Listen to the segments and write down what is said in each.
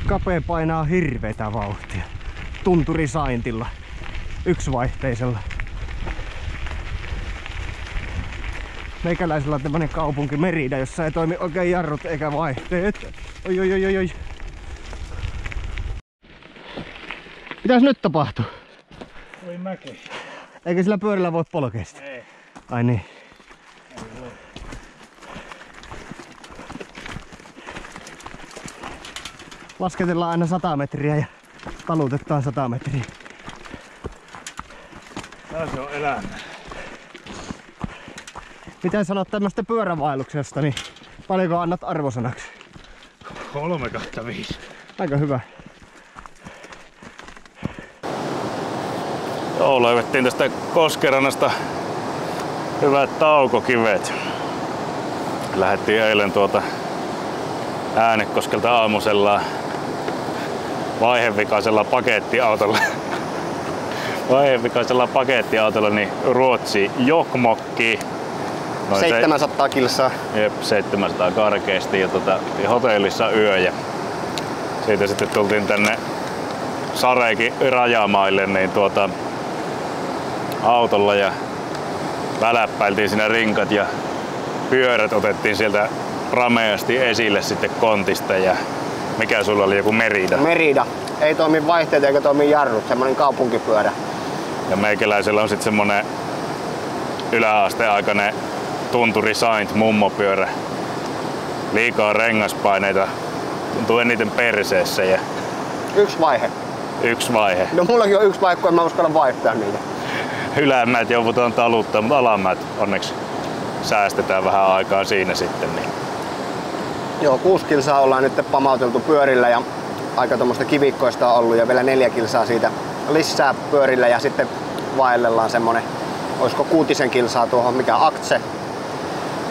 Kape painaa hirveetä vauhtia. Tunturisaintilla. Yksivaihteisella. Meikäläisellä on tämmönen kaupunki Merida, jossa ei toimi oikein jarrut eikä vaihteet. Oi oi oi oi. Mitäs nyt tapahtuu? Voi mäki. Eikö sillä pyörällä voi polkea sitä? Ei. Ai niin. Ei voi. Lasketellaan aina 100 metriä ja talutetaan 100 metriä. Tää se on elämä. Miten sanot tämmöstä pyörävaelluksesta, niin paljonko annat arvosanaksi? 3/5. Aika hyvä. Joo, löydettiin tästä Koskerannasta hyvät taukokivet. Lähdettiin eilen Äänekoskelta aamusella vaihevikaisella pakettiautolla niin Ruotsi Jokkmokki. 700 kilsaa. Jep, 700 karkeasti ja hotellissa yö ja siitä sitten tultiin tänne Sareikin rajamaille niin autolla ja väläppäiltiin siinä rinkat ja pyörät otettiin sieltä rameasti esille sitten kontista ja mikä sulla oli, joku Merida? Merida. Ei toimi vaihteet eikä toimi jarrut, semmonen kaupunkipyörä. Ja meikäläisellä on sitten semmonen yläasteaikainen Tunturi Saint mummopyörä. Liikaa rengaspaineita, tuntuu eniten perseessä ja Yksi vaihe. yksi vaihe. No mullakin on yksi vaihe, kun en mä uskalla vaihtaa niitä. Ylämäät joudutaan taluttaa, mutta alamäät onneksi säästetään vähän aikaa siinä sitten. Niin. Joo, 6 kilsaa ollaan nyt pamauteltu pyörillä ja aika tuommoista kivikkoista on ollut ja vielä 4 kilsaa siitä lisää pyörillä ja sitten vaellellaan semmonen, olisiko 6 kilsaa tuohon mikä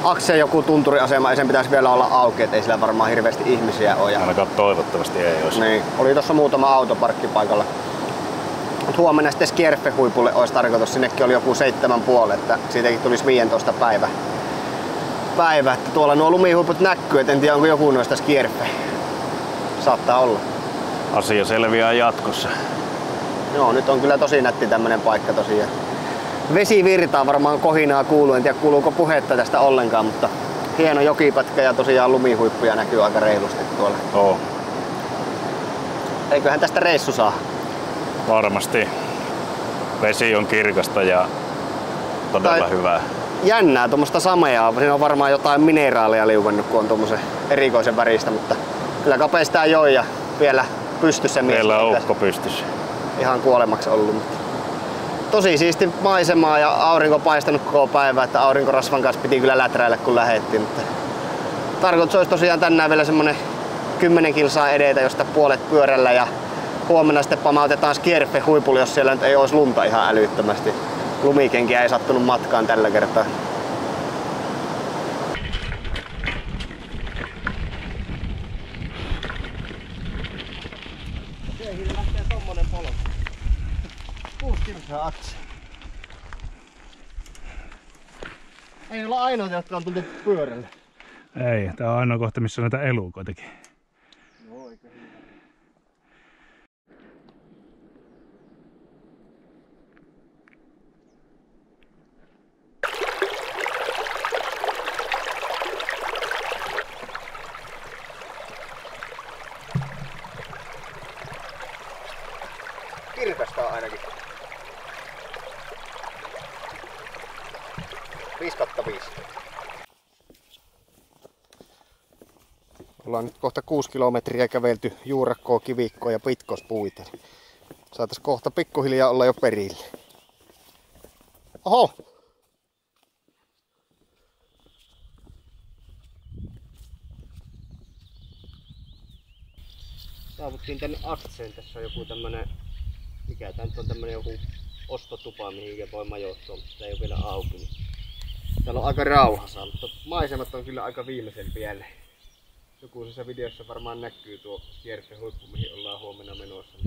Akse joku tunturiasema ja sen pitäisi vielä olla auki, et ei sillä varmaan hirveästi ihmisiä ole. Ainakaan toivottavasti ei olisi. Niin, oli tossa muutama autoparkki paikalla. Mut huomenna sitten Skjerfe-huipulle olisi tarkoitus, sinnekin oli joku 7,5, että siitäkin tulisi 15 päivä. Että tuolla nuo lumihuiput näkyy, et en tiedä onko joku noista Skjerfe. Saattaa olla. Asia selviää jatkossa. Joo, nyt on kyllä tosi nätti tämmönen paikka tosiaan. Vesi virtaa, varmaan kohinaa kuuluu, en tiedä kuuluuko puhetta tästä ollenkaan, mutta hieno jokipätkä ja tosiaan lumihuippuja näkyy aika reilusti tuolla. Oo. Eiköhän tästä reissu saa? Varmasti. Vesi on kirkasta ja todella hyvää. Jännää tuommoista sameaa, siinä on varmaan jotain mineraaleja liuvennut, kun on tuommoisen erikoisen väristä, mutta kyllä kapeista joi ja vielä pystyssä mies. Vielä on ukko pystyssä. Ihan kuolemaksi ollut. Mutta tosi siisti maisemaa ja aurinko paistanut koko päivä, että aurinkorasvan kanssa piti kyllä läträillä kun lähettiin. Mutta tarkoitus olisi tosiaan tänään vielä semmonen 10 kilsaa edetä, josta puolet pyörällä ja huomenna sitten pamautetaan Skjerfe-huipulle, jos siellä nyt ei olisi lunta ihan älyttömästi. Lumikenkiä ei sattunut matkaan tällä kertaa. Teihille lähtee tommonen polo. 6 kilsaa Akse. Ei olla ainoita, jotka on tultu pyörällä. Ei, tää on ainoa kohta, missä on näitä elukoitakin. No oikein hyvä. Kirkasta on ainakin. 5/5. Ollaan nyt kohta 6 kilometriä kävelty juurakkoa, kivikkoa ja pitkospuita. Saatais kohta pikkuhiljaa olla jo perille. Oho! Saavuttiin tänne Akseen. Tässä on joku tämmönen, mikä tää nyt on, tämmönen joku ostotupa, mihin voi majoittua, mutta sitä ei ole vielä auki. Täällä on aika rauhassa, mutta maisemat on kyllä aika viimeisen pielle. Jokuisessa videossa varmaan näkyy tuo Skjerfe-huippu, mihin ollaan huomenna menossa.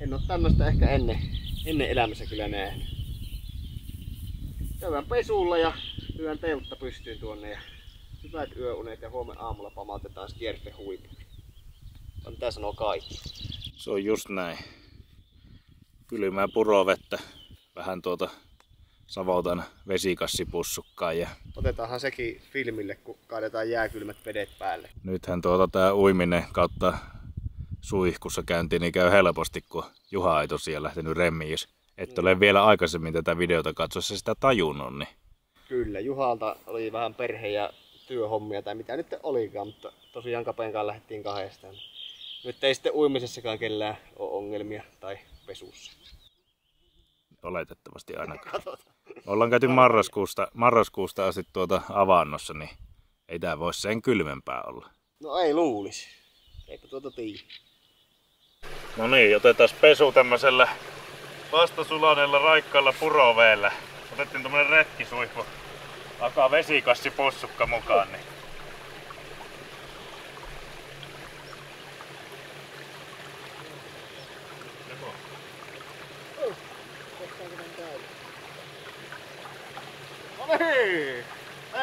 En oo tämmöstä ehkä ennen elämässä kyllä nähnyt. Käydään pesulla ja lyön teltta pystyyn tuonne ja hyvät yöunet ja huomenna aamulla pamautetaan Skjerfe-huippu. Vai mitä sanoo kaikki? Se on just näin. Kylmää purovettä. Vähän Savotan vesikassipussukkaan. Ja Otetaanhan sekin filmille, kun kaadetaan jääkylmät vedet päälle. nythän tää uiminen kautta suihkussa käyntiin niin käy helposti, kun Juha ei tosiaan lähtenyt remmiin. Jos et ole vielä aikaisemmin tätä videota katsoessa sitä tajunnut, niin... Kyllä, Juhalta oli vähän perhe- ja työhommia tai mitä nyt olikaan, mutta tosiaan Kapeenkaan lähdettiin kahdestaan. Nyt ei sitten uimisessakaan kellään ole ongelmia tai pesussa. Oletettavasti ainakaan. Katsotaan. Ollaan käyty marraskuusta asti avannossa, niin ei tää voi sen kylmempää olla. No ei luulisi. Eipä tiedä. No niin, otetaan pesu tämmöisellä vastasulaneella raikkaalla puroveellä. Otettiin tämmönen retkisuihku. Alkaa vesikassipussukka mukaan. Niin. No niin!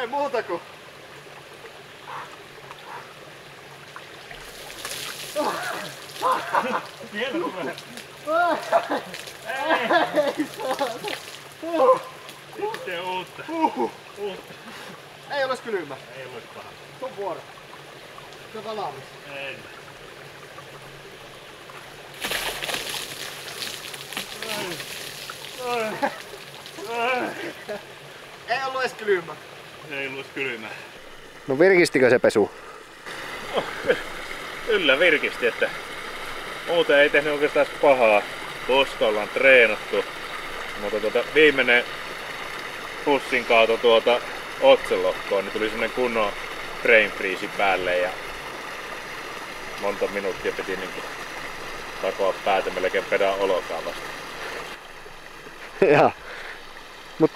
Ei muuta kuin... Vielä tulee. Sitten uutta. Ei olis kylmä. Ei olis paha. Sun vuoro. Se on valmis. Ei. Ei ollut edes kylmä. Ei ollut kylmää. No virkistikö se pesu? Kyllä virkisti, että muuten ei tehnyt oikeastaan pahaa, koska ollaan treenattu. Mutta viimeinen pussin kaato otselohkoon, niin tuli semmonen kunnon brain freeze päälle ja monta minuuttia piti niinku takoa päätä melkein pedaan olokaan vasta. Jaa. Mut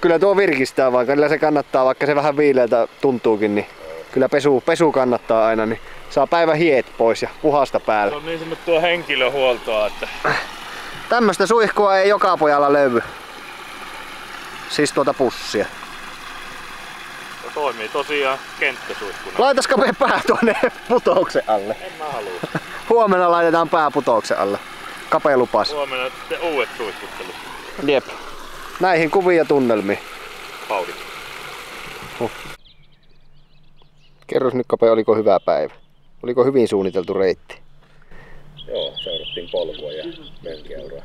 kyllä tuo virkistää, vaikka kyllä se kannattaa, vaikka se vähän viileältä tuntuukin, niin kyllä pesu kannattaa aina, niin saa päivän hiet pois ja puhasta päälle. Se on niin sanottua henkilöhuoltoa, että... Tämmöstä suihkua ei joka pojalla löydy. Siis pussia. Se toimii tosiaan kenttäsuihkuna. Laitasko me pää tuonne putouksen alle? En mä halua. Huomenna laitetaan pää putouksen alle. Kapea lupas. Huomenna sitten uudet suihkuttelut. Jep. Näihin kuviin ja tunnelmiin. Pauli. Kerros nyt Kapea, oliko hyvä päivä? Oliko hyvin suunniteltu reitti? Joo, seurattiin polkua ja mönkiauraa.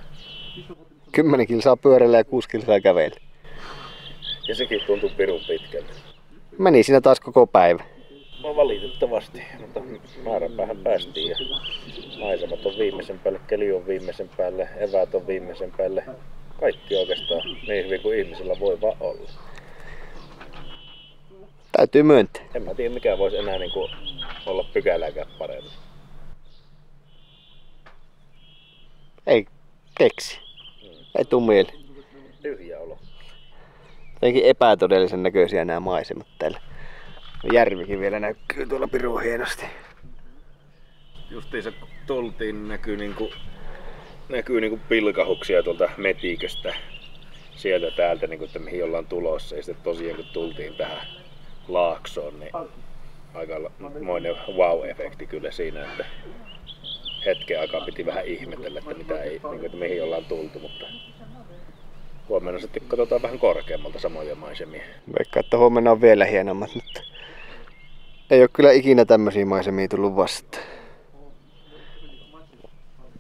10 kilsaa pyörällä ja 6 kilsaa kävellä. Ja sekin tuntui pirun pitkältä. Meni siinä taas koko päivä. No valitettavasti, mutta määränpäähän päästiin ja maisemat on viimeisen päälle, keli on viimeisen päälle, eväät on viimeisen päälle. Kaikki oikeastaan niin hyvin kuin ihmisellä voi vaan olla. Täytyy myöntää. En mä tiedä mikä voisi enää niinku olla pykälääkään paremmin. Ei keksi. Ei tuu mieleen. Tyhjä olo. Jotenkin epätodellisen näköisiä nämä maisemat täällä. Järvikin vielä näkyy tuolla pirun hienosti. Justiinsa kun tultiin, näkyy niinku pilkahuksia tuolta metiköstä. Sieltä täältä, niinku, että mihin ollaan tulossa. Ja sitten tosiaan kun tultiin tähän laaksoon, niin aikamoinen wow-efekti kyllä siinä, että hetken aikaa piti vähän ihmetellä, että, niinku, että mihin ollaan tultu, mutta huomenna sitten katsotaan vähän korkeammalta samoja maisemia. Veikkaa, että huomenna on vielä hienommat, mutta ei ole kyllä ikinä tämmöisiä maisemia tullut vastaan.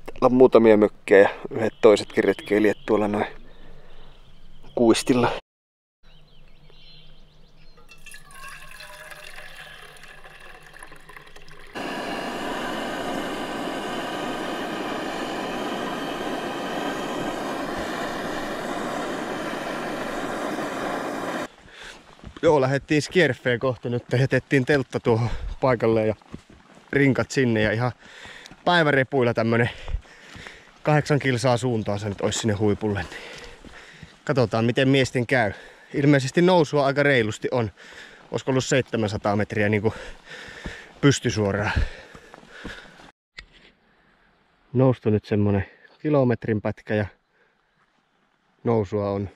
Täällä on muutamia mökkejä ja yhdet toisetkin retkeilijät tuolla noin kuistilla. Joo, lähdettiin Skjerfeen kohta nyt. Jätettiin teltta tuohon paikalle ja rinkat sinne ja ihan päivärepuilla tämmönen 8 kilsaa suuntaan se nyt olisi sinne huipulle. Katsotaan miten miesten käy. Ilmeisesti nousua aika reilusti on. Olisiko ollut 700 metriä niinku pystysuoraan. Noustu nyt semmonen kilometrin pätkä ja nousua on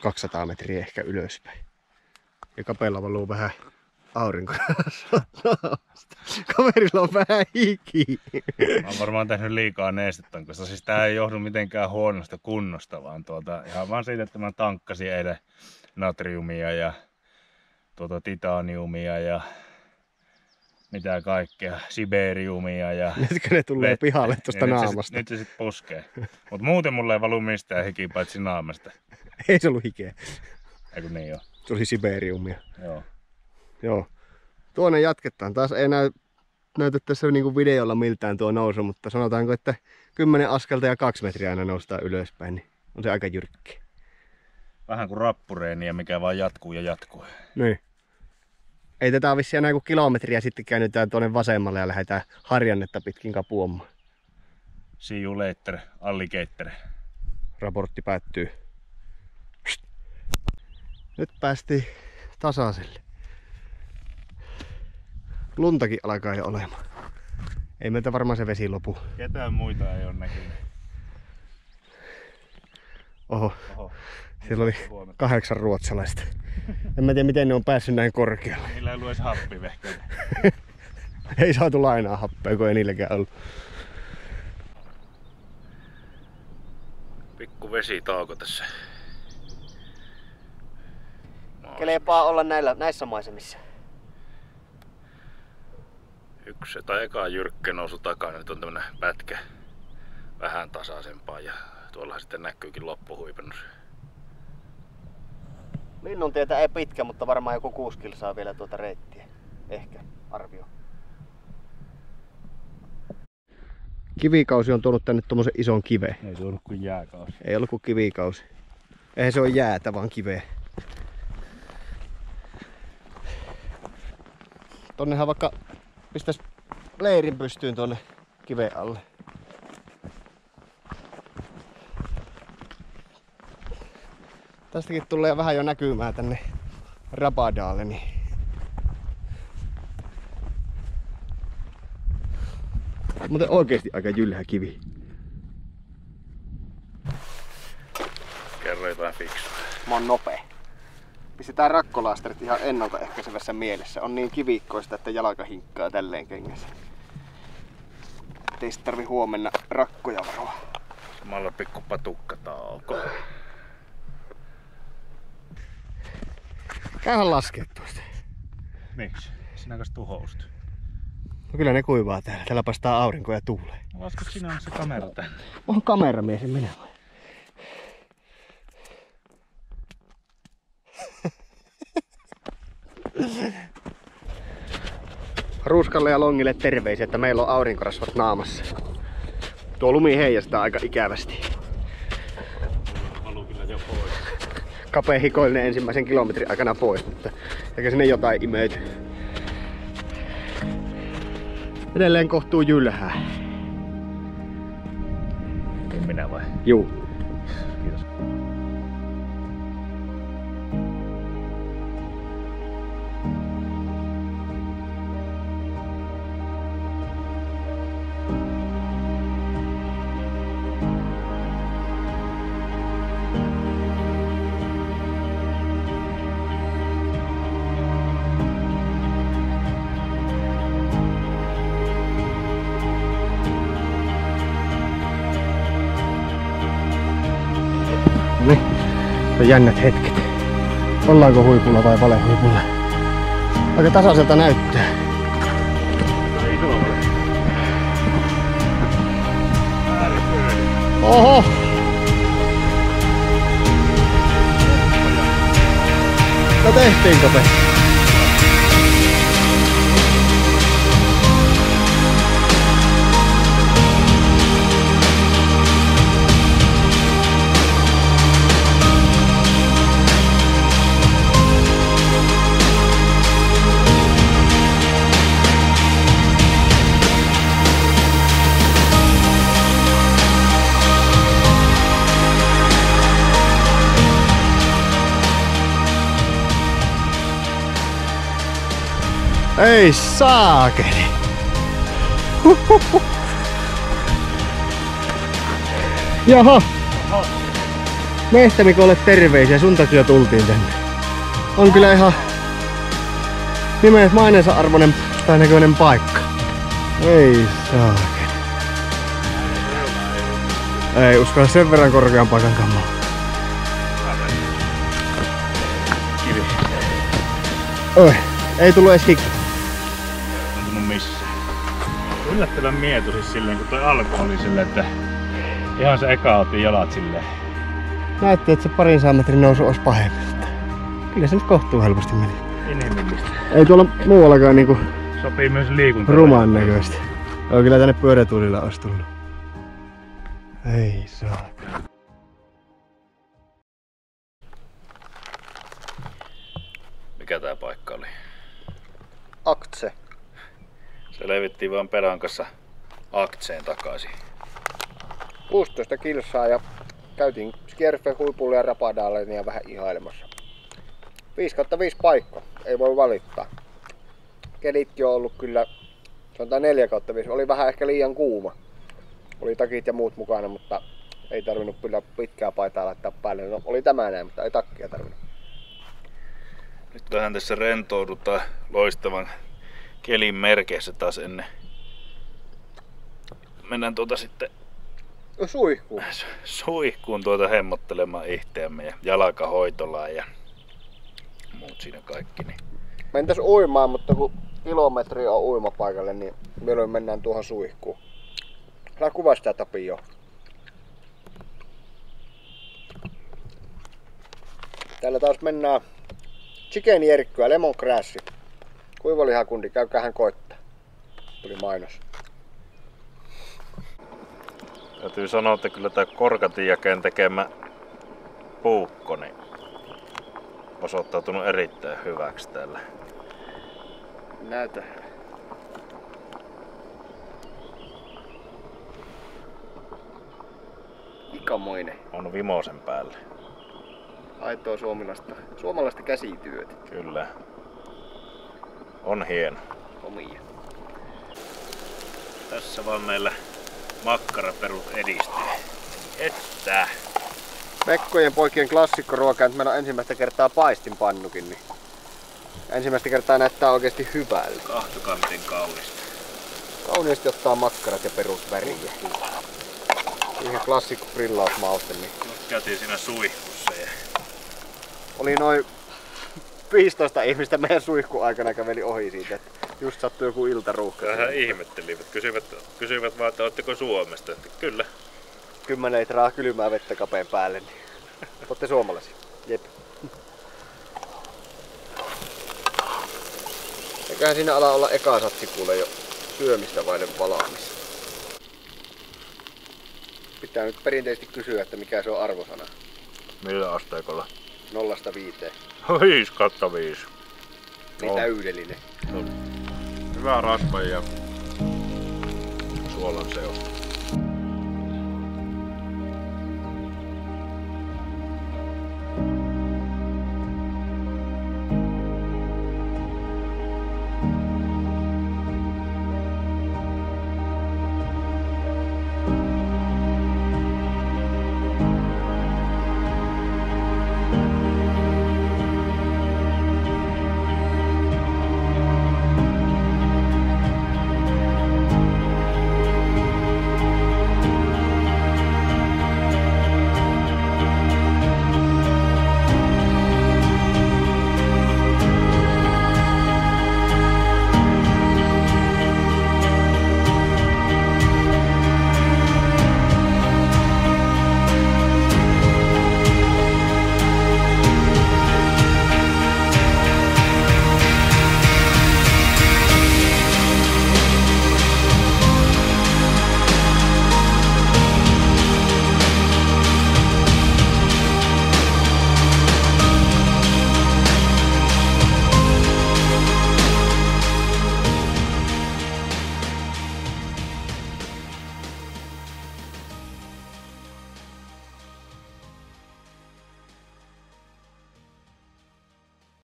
200 metriä ehkä ylöspäin. Ja Kapeella valuu vähän aurinko. Kaverilla on vähän hiki. Mä oon varmaan tehnyt liikaa nestettä, koska siis tää ei johdu mitenkään huonosta kunnosta, vaan ihan vaan siitä, että mä tankkasin eilen natriumia ja titaniumia ja mitä kaikkea, siberiumia ja nytkö ne tulee pihalle tuosta naamasta? Nyt se sit puskee. Mut muuten mulle ei valu mistään hiki paitsi naamasta. Ei se ollut hikeä. Eiku niin joo. Se oli siberiumia. Joo. Tuonne jatketaan. Taas ei näytä tässä niinku videolla miltään tuo nousu, mutta sanotaanko, että 10 askelta ja 2 metriä aina noustaan ylöspäin, niin on se aika jyrkki. Vähän kuin rappureeniä, mikä vaan jatkuu ja jatkuu. Niin. Ei tätä ole vissiin enää kuin kilometriä, sitten käännytään tuonne vasemmalle ja lähdetään harjannetta pitkin kapuamaan. See you later, alligator. Raportti päättyy. Nyt päästiin tasaiselle. Luntakin alkaa jo olemaan. Ei meiltä varmaan se vesi lopu. Ketään muita ei ole näkynyt. Oho. Siellä oli 8 ruotsalaista. En mä tiedä miten ne on päässyt näin korkealle. Niillä ei ollut edes happivehkeitä. Ei saatu lainaa happea, kun ei niilläkään ollut. Pikku vesitauko tässä. Kelepaa olla näissä maisemissa. Yksi tai eka jyrkkä nousu takana, nyt on tämmönen pätkä vähän tasaisempaa ja tuolla sitten näkyykin loppuhuipennus. Linnuntietä ei pitkä, mutta varmaan joku 6 kilsaa vielä tuota reittiä. Ehkä, arvio. Kivikausi on tuonut tänne tommosen ison kiveen. Ei se ollut kuin jääkausi. Ei ollut kuin kivikausi. Eihän se ole jäätä, vaan kiveä. Tonnehan vaikka pistäis leirin pystyyn tuonne kiveen alle. Tästäkin tulee vähän jo näkymään tänne Rabadaalle. Niin muuten oikeesti aika jylhä kivi. Kerro jotain fiksua. Mä oon nopea. Pistetään rakkolaasterit ihan ennaltaehkäisevässä mielessä. On niin kivikkoista, että jalka hinkkaa tälleen kengässä. Ei sit tarvi huomenna rakkoja varoa. Samalla pikku patukkatauko. Käyhän laskee tuosta. Miksi? Sinäkäs tuhoustu. No kyllä ne kuivaa täällä. Täällä paistaa aurinko ja tuulee. Laskut sinä se kamera tänne. Mä oon kameramies, en minä vai. Ruuskalle ja Longille terveisiä, että meillä on aurinkorasvat naamassa. Tuo lumi heijastaa aika ikävästi. Valuu kyllä jo pois. Kapea hikoillinen ensimmäisen kilometrin aikana pois, mutta eikä sinne jotain imeyty. Edelleen kohtuu jylhää. En minä vai? Juu. Kiitos. Niin, on jännät hetket. Ollaanko huipulla vai valehuipulla? Aika tasaiselta näyttää. Oho! No tehtiinkö me? Ei saakeli! Jaha! Mehtämikolle terveisiä, sun takia tultiin tänne. On kyllä ihan Nimes maineensa arvoinen tai näköinen paikka. Ei saakeli. Ei uskalla sen verran korkean paikan kammaa. Kivi. Oi, ei tullut edes hikki. Ei tullut missään. Yllättävän mieto siis silleen, kun toi alku oli silleen, että ihan se eka otti jalat silleen. Näytti, että se 200 metrin nousu olisi pahempi. Kyllä se nyt kohtuu helposti meni. Inhimillistä. Ei tuolla muuallakaan niinku Sopii myös liikuntaan. rumaan näköistä. Joo, kyllä tänne pyörätuolilla olisi tullut. Ei saa. Mikä tää paikka oli? Aktse. Se levittiin vaan perän kanssa Aktseen takaisin. 16 kilsaa ja käytiin Skjerfe huipulle ja Rapadaalle ja vähän ihailemassa. 5/5 paikka, ei voi valittaa. Kelitkin on ollut kyllä, sanotaan 4/5, oli vähän ehkä liian kuuma. Oli takit ja muut mukana, mutta ei tarvinnut kyllä pitkää paitaa laittaa päälle. No, oli tämä näin, mutta ei takkia tarvinnut. Nyt vähän tässä rentoudutaan loistavan kelin merkeissä taas ennen. Mennään sitten Suihkuun. suihkuun hemmottelemaan itseämme ja jalkahoitolaan ja muut siinä kaikki. Niin. Mentäis uimaan, mutta kun kilometri on uimapaikalle, niin milloin mennään tuohon suihkuun. Älä kuvaa sitä Tapio. Täällä taas mennään Chicken Jerkkyä, Lemongrass. Kuivalihakundi, käykähän koittaa. Tuli mainos. Täytyy sanoa, että kyllä tää Korkatijakeen tekemä puukko niin osoittautunut erittäin hyväksi täällä. Näytä. Ikamoinen. On vimosen päällä. Aitoa suomalaista käsityötä. Kyllä. On hieno. Omia. Tässä vaan meillä makkaraperut edistyy. Että. Pekkojen poikien klassikkoruoka, nyt meillä on ensimmäistä kertaa paistinpannukin, niin ensimmäistä kertaa näyttää oikeesti hyvältä. Kahtokaa miten kaunista. Kauniisti ottaa makkarat ja perut väriä. Ihan klassikko grillausmauste. Niin Käytiin siinä suihkussa ja oli noin 15 ihmistä meidän suihkun aikana käveli ohi siitä, että just sattui joku iltaruuhka. vähän ihmettelivät. Kysyivät vaan, että ootteko Suomesta. Että kyllä. 10 litraa kylmää vettä kapeen päälle, niin ootte suomalaisia. Jep. Eiköhän siinä ala olla eka satsi kuule jo syömistä vaille valaamista. Pitää nyt perinteisesti kysyä, että mikä se on arvosana. Millä asteikolla? 0-5. 5/5. Niin täydellinen. Hyvää rasva ja suolan seosta.